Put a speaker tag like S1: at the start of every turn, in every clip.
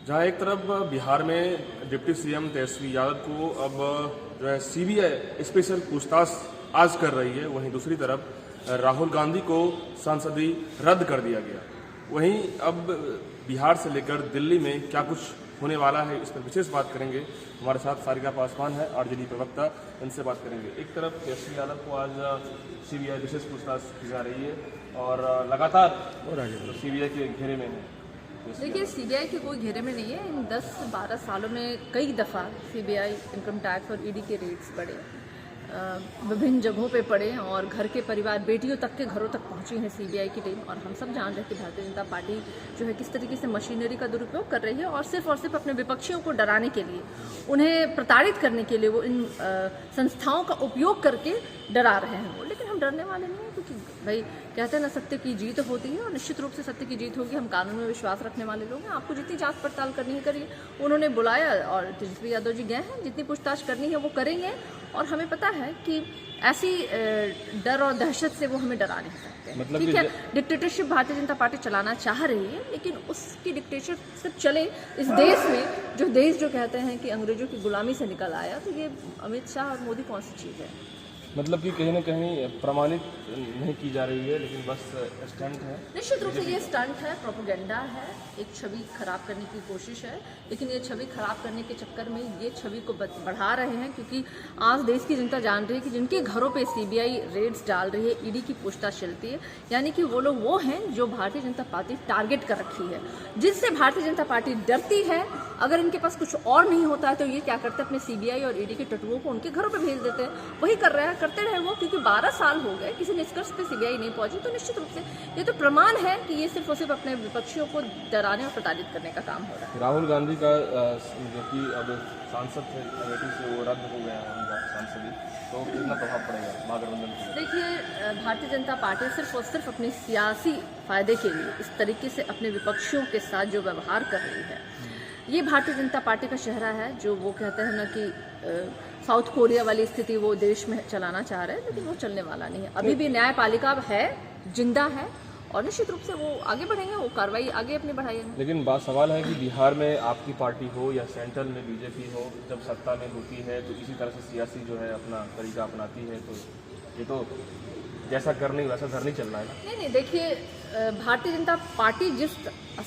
S1: जहां एक तरफ बिहार में डिप्टी सीएम तेजस्वी यादव को अब जो है सीबीआई स्पेशल पूछताछ आज कर रही है, वहीं दूसरी तरफ राहुल गांधी को सांसदी रद्द कर दिया गया। वहीं अब बिहार से लेकर दिल्ली में क्या कुछ होने वाला है, इस पर विशेष बात करेंगे। हमारे साथ सारिका पासवान है, आरजेडी प्रवक्ता, इनसे बात करेंगे। एक तरफ तेजस्वी यादव को आज सीबीआई विशेष पूछताछ की जा रही है और लगातार सीबीआई के घेरे में है।
S2: देखिए, सीबीआई के कोई घेरे में नहीं है। इन 10 से 12 सालों में कई दफ़ा सीबीआई, इनकम टैक्स और ईडी के रेड्स बढ़े, विभिन्न जगहों पे पड़े और घर के परिवार, बेटियों तक के घरों तक पहुंची है सीबीआई की टीम। और हम सब जान रहे हैं कि भारतीय जनता पार्टी जो है किस तरीके से मशीनरी का दुरुपयोग कर रही है और सिर्फ अपने विपक्षियों को डराने के लिए, उन्हें प्रताड़ित करने के लिए वो इन संस्थाओं का उपयोग करके डरा रहे हैं वो। लेकिन हम डरने वाले नहीं हैं, क्योंकि भाई कहते हैं ना, सत्य की जीत होती है और निश्चित रूप से सत्य की जीत होगी। हम कानून में विश्वास रखने वाले लोग हैं। आपको जितनी जांच पड़ताल करनी है करिए। उन्होंने बुलाया और तेजस्वी यादव जी गए हैं, जितनी पूछताछ करनी है वो करेंगे। और हमें पता है कि ऐसी डर और दहशत से वो हमें डरा नहीं सकते। मतलब ठीक है, डिक्टेटरशिप भारतीय जनता पार्टी चलाना चाह रही है, लेकिन उसकी डिक्टेटरशिप चले इस देश में, जो देश जो कहते हैं कि अंग्रेजों की गुलामी से निकल आया, तो ये अमित शाह और मोदी कौन सी चीज़ है?
S1: मतलब कि कहीं ना कहीं प्रमाणित नहीं की जा रही है, लेकिन बस स्टंट है।
S2: निश्चित रूप से ये स्टंट है, प्रोपेगेंडा है, एक छवि खराब करने की कोशिश है। लेकिन ये छवि खराब करने के चक्कर में ये छवि को बढ़ा रहे हैं, क्योंकि आज देश की जनता जान रही है कि जिनके घरों पे सीबीआई रेड्स डाल रही है, ईडी की पूछताछ चलती है, यानी कि वो लोग वो हैं जो भारतीय जनता पार्टी टारगेट कर रखी है, जिससे भारतीय जनता पार्टी डरती है। अगर इनके पास कुछ और नहीं होता है तो ये क्या करते हैं, अपने सीबीआई और ईडी के टटुओं को उनके घरों पे भेज देते हैं। वही कर रहे हैं, करते रहे वो, क्योंकि 12 साल हो गए किसी निष्कर्ष पे सीबीआई नहीं पहुंची। तो निश्चित रूप से ये तो प्रमाण है कि ये सिर्फ और सिर्फ अपने विपक्षियों को डराने और प्रताड़ित करने का काम हो रहा है।
S1: राहुल गांधी का जो कि अब सांसद थे अमेठी से, वो रद्द हो गया है उनका सांसदी, तो कितना प्रभाव पड़ेगा महागठबंधन पर?
S2: देखिए, भारतीय जनता पार्टी सिर्फ और सिर्फ अपने सियासी फायदे के लिए इस तरीके से अपने विपक्षियों के साथ जो व्यवहार कर रही है, ये भारतीय जनता पार्टी का चेहरा है। जो वो कहते हैं ना कि साउथ कोरिया वाली स्थिति वो देश में चलाना चाह रहे हैं, लेकिन वो चलने वाला नहीं है। अभी भी न्यायपालिका है, जिंदा है, और निश्चित रूप से वो आगे बढ़ेंगे, वो कार्रवाई आगे अपनी बढ़ाएंगे।
S1: लेकिन बात सवाल है कि बिहार में आपकी पार्टी हो या सेंट्रल में बीजेपी हो, जब सत्ता में होती है तो इसी तरह से सियासी जो है अपना तरीका अपनाती है, तो ये तो जैसा करने वैसा धर नहीं चलना है।
S2: नहीं, देखिए, भारतीय जनता पार्टी जिस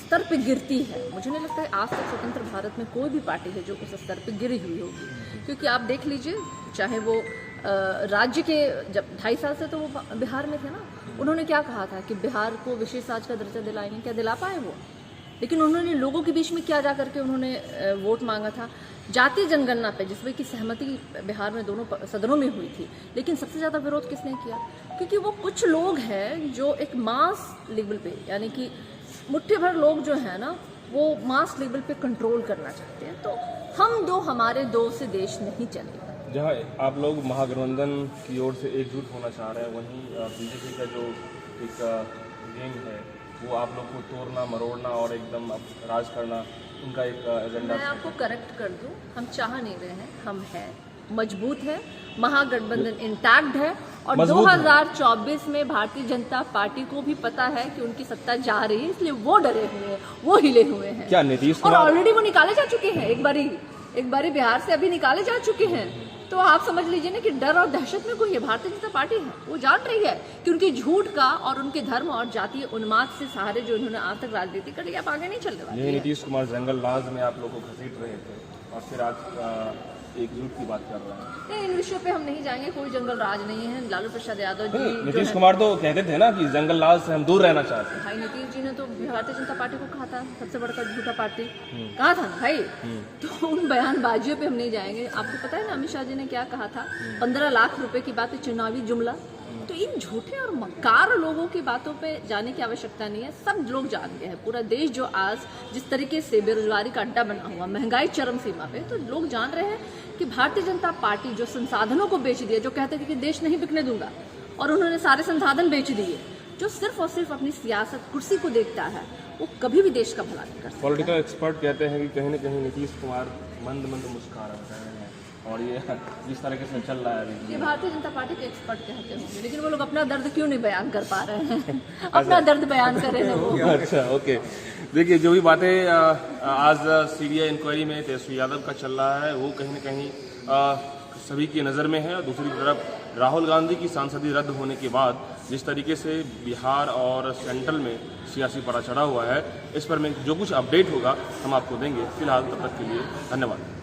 S2: स्तर पे गिरती है, मुझे नहीं लगता है आज तक स्वतंत्र भारत में कोई भी पार्टी है जो उस स्तर पे गिरी हुई होगी। क्योंकि आप देख लीजिए, चाहे वो राज्य के, जब 2.5 साल से तो वो बिहार में थे ना, उन्होंने क्या कहा था कि बिहार को विशेष राज्य का दर्जा दिलाएंगे, क्या दिला पाए वो? लेकिन उन्होंने लोगों के बीच में क्या जा करके उन्होंने वोट मांगा था, जातीय जनगणना पे, जिसमें कि सहमति बिहार में दोनों सदनों में हुई थी। लेकिन सबसे ज़्यादा विरोध किसने किया? क्योंकि वो कुछ लोग हैं जो एक मास लेवल पे, यानी कि मुट्ठी भर लोग जो है ना, वो मास लेवल पे कंट्रोल करना चाहते हैं। तो हमारे दो से देश नहीं चलेगा।
S1: जहाँ आप लोग महागठबंधन की ओर से एकजुट होना चाह रहे हैं, वहीं बीजेपी का जो एक गेम है वो आप लोग को तोड़ना मरोड़ना और एकदम राज करना, उनका एक एजेंडा।
S2: मैं आपको करेक्ट कर दूं, हम चाह नहीं रहे हैं, हम हैं, मजबूत है, महागठबंधन इंटैक्ट है। और 2024 में भारतीय जनता पार्टी को भी पता है कि उनकी सत्ता जा रही है, इसलिए वो डरे हुए हैं, वो हिले हुए हैं।
S1: क्या नीतीश
S2: और ऑलरेडी वो निकाले जा चुके हैं, एक बारी बिहार से अभी निकाले जा चुके हैं। तो आप समझ लीजिए ना कि डर और दहशत में कोई है, भारतीय जनता पार्टी है, वो जान रही है कि उनकी झूठ का और उनके धर्म और जातीय उन्माद से सहारे जो उन्होंने आज तक राजनीति कर ली, अब आगे नहीं चलने वाली है।
S1: नीतीश कुमार जंगल राज में आप लोग को घसीट रहे थे और फिर आज एकजुट की बात कर रहे हैं।
S2: नहीं, इन विषयों पे हम नहीं जाएंगे, कोई जंगल राज नहीं है। लालू प्रसाद यादव जी,
S1: नीतीश कुमार तो कहते थे ना कि जंगल राज से हम दूर रहना चाहते हैं।
S2: भाई, नीतीश जी ने तो भारतीय जनता पार्टी को कहा था सबसे बड़का झूठा पार्टी, कहा था ना भाई। तो उन बयानबाजियों पे हम नहीं जाएंगे। आपको पता है ना अमित शाह जी ने क्या कहा था, 15 लाख रुपए की बात, चुनावी जुमला। तो इन झूठे और मक्कार लोगों की बातों पे जाने की आवश्यकता नहीं है। सब लोग जान गए हैं, पूरा देश जो आज जिस तरीके से बेरोजगारी का अड्डा बना हुआ, महंगाई चरम सीमा पे, तो लोग जान रहे हैं कि भारतीय जनता पार्टी जो संसाधनों को बेच दिया, जो कहते थे कि देश नहीं बिकने दूंगा, और उन्होंने सारे संसाधन बेच दिए, जो सिर्फ और सिर्फ अपनी सियासत, कुर्सी को देखता है, वो कभी भी देश का भला नहीं कर सकता।
S1: पॉलिटिकल एक्सपर्ट कहते हैं कि कहीं न कहीं नीतीश कुमार मंद मंद मुस्कुरा रहे हैं, और ये जिस तरीके से चल रहा है अभी।
S2: ये भारतीय जनता पार्टी के एक्सपर्ट कहते होंगे, लेकिन वो लोग अपना दर्द क्यों नहीं बयान कर पा रहे हैं? अपना दर्द बयान करें ना वो।
S1: अच्छा, ओके। देखिए, जो भी बातें आज सीबीआई इंक्वायरी में तेजस्वी यादव का चल रहा है वो कहीं ना कहीं सभी की नज़र में है। दूसरी तरफ राहुल गांधी की सांसदी रद्द होने के बाद जिस तरीके से बिहार और सेंट्रल में सियासी पड़ा चढ़ा हुआ है, इस पर में जो कुछ अपडेट होगा हम आपको देंगे। फिलहाल तब तक के लिए धन्यवाद।